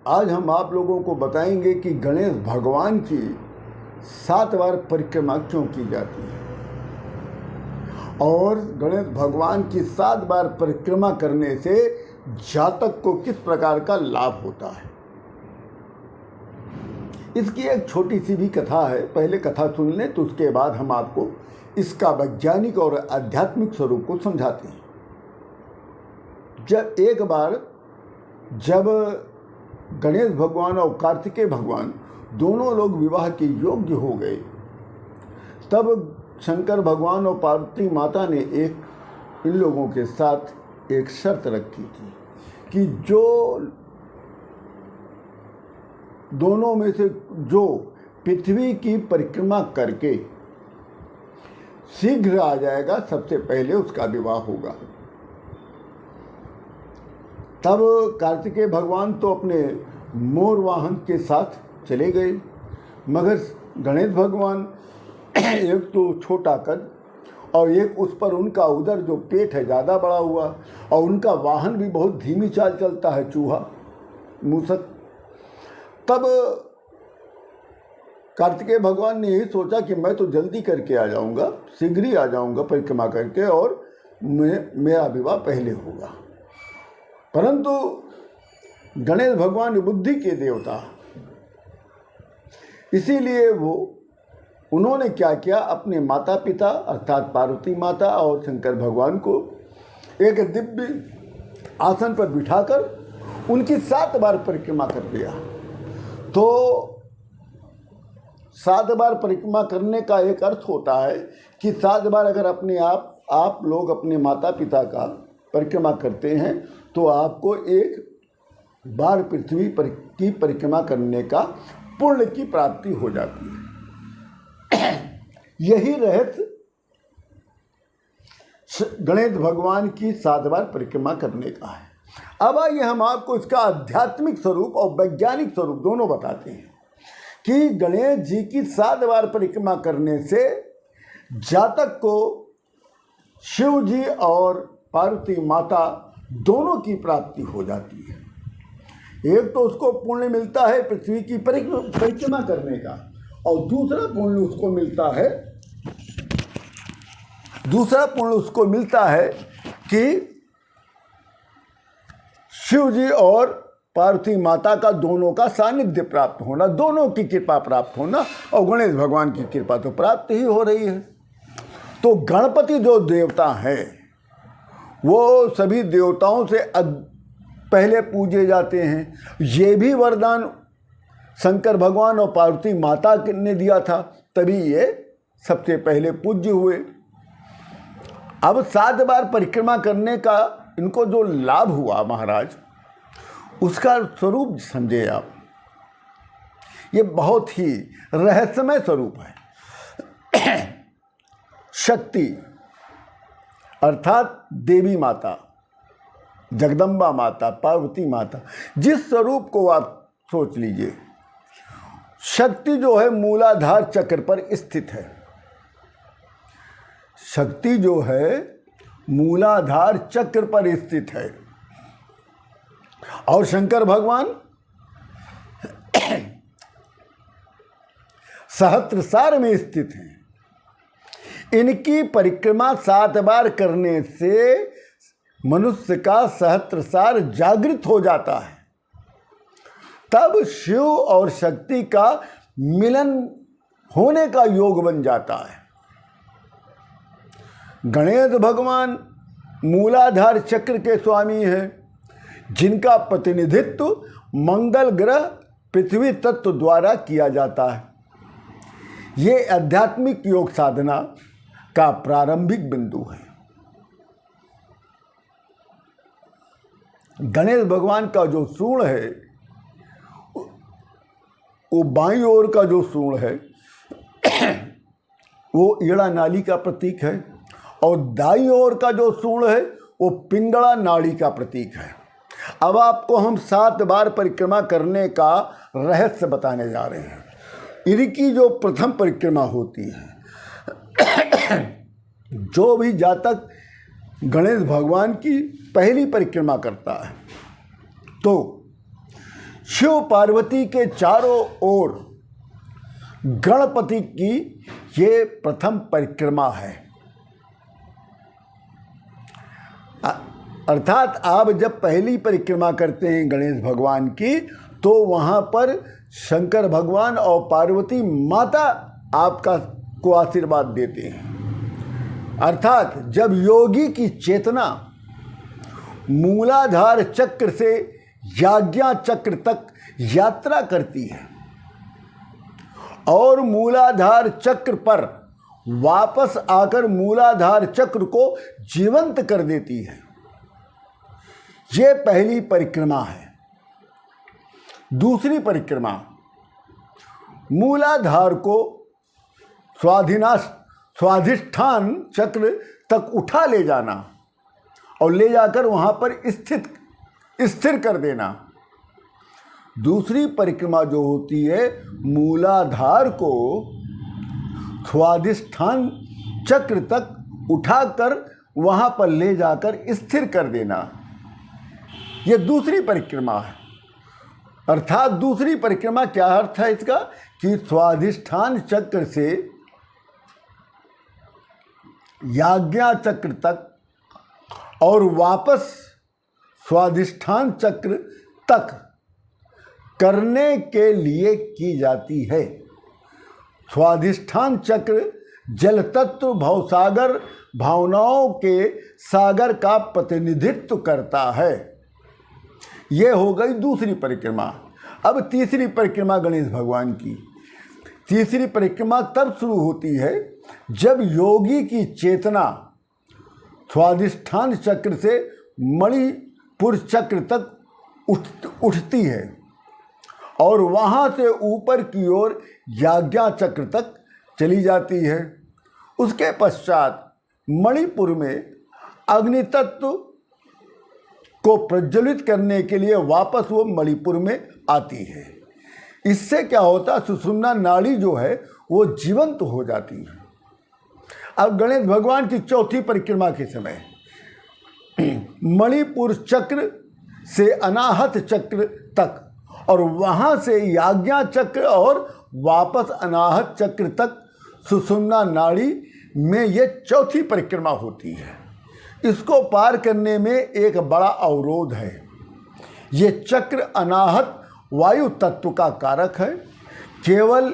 आज हम आप लोगों को बताएंगे कि गणेश भगवान की 7 बार परिक्रमा क्यों की जाती है और गणेश भगवान की 7 बार परिक्रमा करने से जातक को किस प्रकार का लाभ होता है। इसकी एक छोटी सी भी कथा है, पहले कथा सुन लें तो उसके बाद हम आपको इसका वैज्ञानिक और आध्यात्मिक स्वरूप को समझाते हैं। एक बार जब गणेश भगवान और कार्तिकेय भगवान दोनों लोग विवाह के योग्य हो गए, तब शंकर भगवान और पार्वती माता ने इन लोगों के साथ एक शर्त रखी थी कि जो दोनों में से जो पृथ्वी की परिक्रमा करके शीघ्र आ जाएगा, सबसे पहले उसका विवाह होगा। तब कार्तिकेय भगवान तो अपने मोर वाहन के साथ चले गए, मगर गणेश भगवान एक तो छोटा कद और एक उस पर उनका उधर जो पेट है ज़्यादा बड़ा हुआ और उनका वाहन भी बहुत धीमी चाल चलता है, चूहा मूसक। तब कार्तिकेय भगवान ने यही सोचा कि मैं तो जल्दी करके आ जाऊंगा, शीघ्र ही आ जाऊंगा परिक्रमा करके और मेरा विवाह पहले होगा। परंतु गणेश भगवान बुद्धि के देवता, इसीलिए उन्होंने क्या किया, अपने माता पिता अर्थात पार्वती माता और शंकर भगवान को एक दिव्य आसन पर बिठाकर उनकी 7 बार परिक्रमा कर दिया। तो 7 बार परिक्रमा करने का एक अर्थ होता है कि 7 बार अगर अपने आप लोग अपने माता पिता का परिक्रमा करते हैं तो आपको एक बार पृथ्वी की परिक्रमा करने का पुण्य की प्राप्ति हो जाती है। यही रहस्य गणेश भगवान की 7 बार परिक्रमा करने का है। अब आइए हम आपको इसका आध्यात्मिक स्वरूप और वैज्ञानिक स्वरूप दोनों बताते हैं कि गणेश जी की 7 बार परिक्रमा करने से जातक को शिव जी और पार्वती माता दोनों की प्राप्ति हो जाती है। एक तो उसको पुण्य मिलता है पृथ्वी की परिक्रमा करने का और दूसरा पुण्य उसको मिलता है कि शिव जी और पार्वती माता का दोनों का सानिध्य प्राप्त होना, दोनों की कृपा प्राप्त होना, और गणेश भगवान की कृपा तो प्राप्त ही हो रही है। तो गणपति जो देवता है वो सभी देवताओं से पहले पूजे जाते हैं। ये भी वरदान शंकर भगवान और पार्वती माता ने दिया था, तभी ये सबसे पहले पूज्य हुए। अब 7 बार परिक्रमा करने का इनको जो लाभ हुआ महाराज, उसका स्वरूप समझे आप। ये बहुत ही रहस्यमय स्वरूप है। शक्ति अर्थात देवी माता, जगदम्बा माता, पार्वती माता, जिस स्वरूप को आप सोच लीजिए, शक्ति जो है मूलाधार चक्र पर स्थित है। शक्ति जो है मूलाधार चक्र पर स्थित है और शंकर भगवान सहस्त्रसार में स्थित हैं। इनकी परिक्रमा 7 बार करने से मनुष्य का सहस्त्रसार जागृत हो जाता है। तब शिव और शक्ति का मिलन होने का योग बन जाता है। गणेश भगवान मूलाधार चक्र के स्वामी हैं, जिनका प्रतिनिधित्व मंगल ग्रह पृथ्वी तत्व द्वारा किया जाता है। ये आध्यात्मिक योग साधना का प्रारंभिक बिंदु है। गणेश भगवान का जो सूंड है, वो बाईं ओर का जो सूंड है वो ईड़ा नाली का प्रतीक है और दाईं ओर का जो सूंड है वो पिंगला नाड़ी का प्रतीक है। अब आपको हम 7 बार परिक्रमा करने का रहस्य बताने जा रहे हैं। इनकी जो प्रथम परिक्रमा होती है, जो भी जातक गणेश भगवान की पहली परिक्रमा करता है तो शिव पार्वती के चारों ओर गणपति की ये प्रथम परिक्रमा है। अर्थात आप जब पहली परिक्रमा करते हैं गणेश भगवान की, तो वहाँ पर शंकर भगवान और पार्वती माता आपका को आशीर्वाद देते हैं। अर्थात जब योगी की चेतना मूलाधार चक्र से याज्ञा चक्र तक यात्रा करती है और मूलाधार चक्र पर वापस आकर मूलाधार चक्र को जीवंत कर देती है, ये पहली परिक्रमा है। दूसरी परिक्रमा मूलाधार को स्वाधिष्ठान चक्र तक उठा ले जाना और ले जाकर वहां पर स्थिर कर देना। दूसरी परिक्रमा जो होती है, मूलाधार को स्वाधिष्ठान चक्र तक उठाकर वहां पर ले जाकर स्थिर कर देना, यह दूसरी परिक्रमा है। अर्थात दूसरी परिक्रमा क्या अर्थ है इसका, कि स्वाधिष्ठान चक्र से याज्ञा चक्र तक और वापस स्वाधिष्ठान चक्र तक करने के लिए की जाती है। स्वाधिष्ठान चक्र जल तत्व भवसागर भावनाओं के सागर का प्रतिनिधित्व करता है। यह हो गई दूसरी परिक्रमा। अब तीसरी परिक्रमा गणेश भगवान की। तीसरी परिक्रमा तब शुरू होती है जब योगी की चेतना स्वाधिष्ठान चक्र से मणिपुर चक्र तक उठती है और वहाँ से ऊपर की ओर याज्ञा चक्र तक चली जाती है। उसके पश्चात मणिपुर में अग्नि तत्व को प्रज्वलित करने के लिए वापस वो मणिपुर में आती है। इससे क्या होता, सुषुम्ना नाड़ी जो है वो जीवंत हो जाती है। अब गणेश भगवान की चौथी परिक्रमा के समय मणिपुर चक्र से अनाहत चक्र तक और वहाँ से याज्ञा चक्र और वापस अनाहत चक्र तक सुषुम्ना नाड़ी में ये चौथी परिक्रमा होती है। इसको पार करने में एक बड़ा अवरोध है। ये चक्र अनाहत वायु तत्व का कारक है। केवल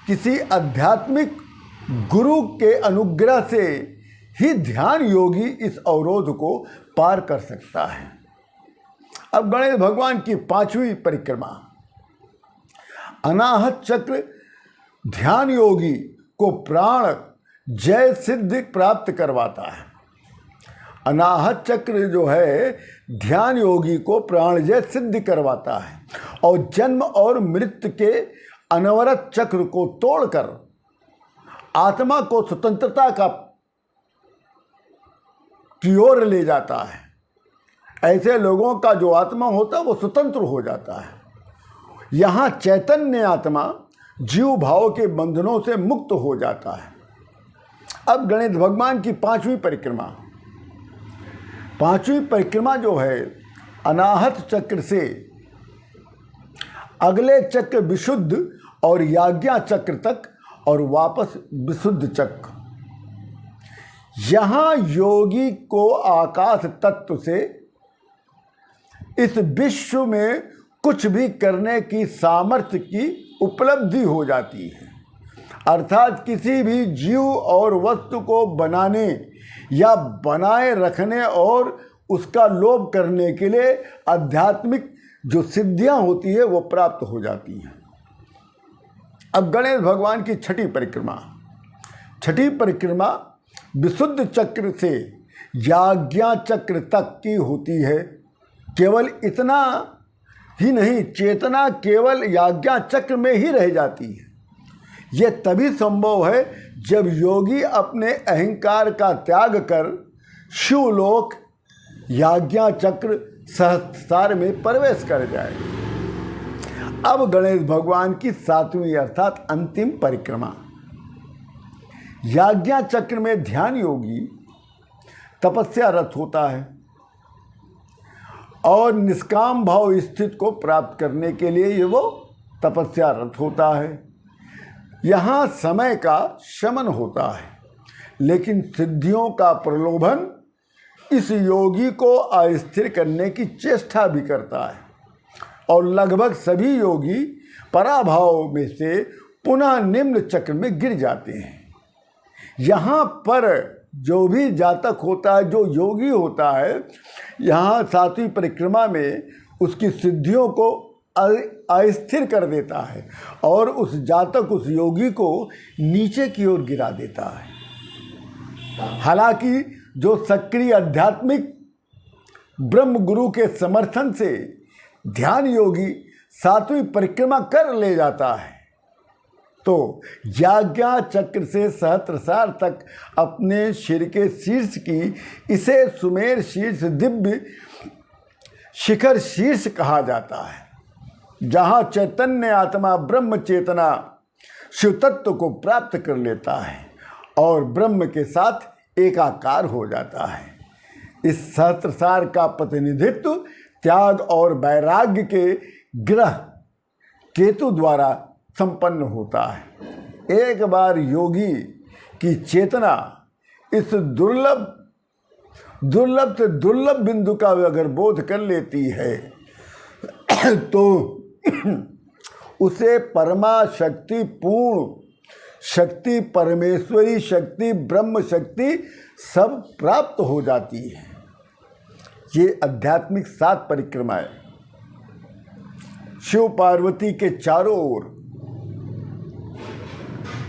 किसी आध्यात्मिक गुरु के अनुग्रह से ही ध्यान योगी इस अवरोध को पार कर सकता है। अब गणेश भगवान की पांचवी परिक्रमा, अनाहत चक्र ध्यान योगी को प्राण जय सिद्धि प्राप्त करवाता है। अनाहत चक्र जो है ध्यान योगी को प्राण जय सिद्धि करवाता है और जन्म और मृत्यु के अनवरत चक्र को तोड़कर आत्मा को स्वतंत्रता की ओर ले जाता है। ऐसे लोगों का जो आत्मा होता है वो स्वतंत्र हो जाता है। यहाँ चैतन्य आत्मा जीव भाव के बंधनों से मुक्त हो जाता है। अब गणेश भगवान की पांचवी परिक्रमा जो है अनाहत चक्र से अगले चक्र विशुद्ध और याज्ञा चक्र तक और वापस विशुद्ध चक्र। यहाँ योगी को आकाश तत्व से इस विश्व में कुछ भी करने की सामर्थ्य की उपलब्धि हो जाती है। अर्थात किसी भी जीव और वस्तु को बनाने या बनाए रखने और उसका लोभ करने के लिए आध्यात्मिक जो सिद्धियां होती है वो प्राप्त हो जाती हैं। अब गणेश भगवान की छठी परिक्रमा विशुद्ध चक्र से याज्ञा चक्र तक की होती है। केवल इतना ही नहीं, चेतना केवल याज्ञा चक्र में ही रह जाती है। यह तभी संभव है जब योगी अपने अहंकार का त्याग कर शिवलोक याज्ञा चक्र सहस्रार में प्रवेश कर जाए। अब गणेश भगवान की सातवीं अर्थात अंतिम परिक्रमा, याज्ञा चक्र में ध्यान योगी तपस्या रत होता है और निष्काम भाव स्थिति को प्राप्त करने के लिए ये वो तपस्यारत होता है। यहाँ समय का शमन होता है, लेकिन सिद्धियों का प्रलोभन इस योगी को अस्थिर करने की चेष्टा भी करता है, और लगभग सभी योगी पराभाव में से पुनः निम्न चक्र में गिर जाते हैं। यहाँ पर जो भी जातक होता है, जो योगी होता है, यहाँ सातवीं परिक्रमा में उसकी सिद्धियों को अस्थिर कर देता है और उस जातक, उस योगी को नीचे की ओर गिरा देता है। हालांकि जो सक्रिय आध्यात्मिक ब्रह्म गुरु के समर्थन से ध्यान योगी सातवीं परिक्रमा कर ले जाता है, तो याज्ञा चक्र से सहस्त्रसार तक अपने सिर के शीर्ष की इसे सुमेर शीर्ष दिव्य शिखर शीर्ष कहा जाता है, जहाँ चैतन्य आत्मा ब्रह्म चेतना शिव तत्व को प्राप्त कर लेता है और ब्रह्म के साथ एकाकार हो जाता है। इस सहस्त्रसार का प्रतिनिधित्व त्याग और वैराग्य के ग्रह केतु द्वारा संपन्न होता है। एक बार योगी की चेतना इस दुर्लभ से दुर्लभ बिंदु का अगर बोध कर लेती है तो उसे परमा शक्ति, पूर्ण शक्ति, परमेश्वरी शक्ति, ब्रह्म शक्ति सब प्राप्त हो जाती है। ये आध्यात्मिक 7 परिक्रमाएं शिव पार्वती के चारों ओर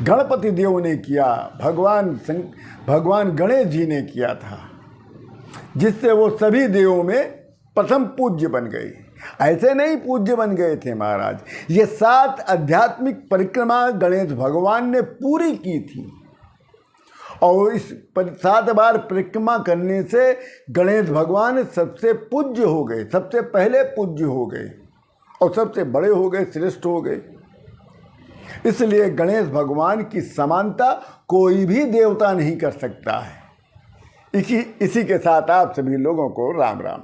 गणपति देव ने किया, भगवान गणेश जी ने किया था, जिससे वो सभी देवों में प्रथम पूज्य बन गए। ऐसे नहीं पूज्य बन गए थे महाराज, ये 7 आध्यात्मिक परिक्रमा गणेश भगवान ने पूरी की थी, और इस 7 बार परिक्रमा करने से गणेश भगवान सबसे पूज्य हो गए, सबसे पहले पूज्य हो गए और सबसे बड़े हो गए, श्रेष्ठ हो गए। इसलिए गणेश भगवान की समानता कोई भी देवता नहीं कर सकता है। इसी के साथ आप सभी लोगों को राम राम।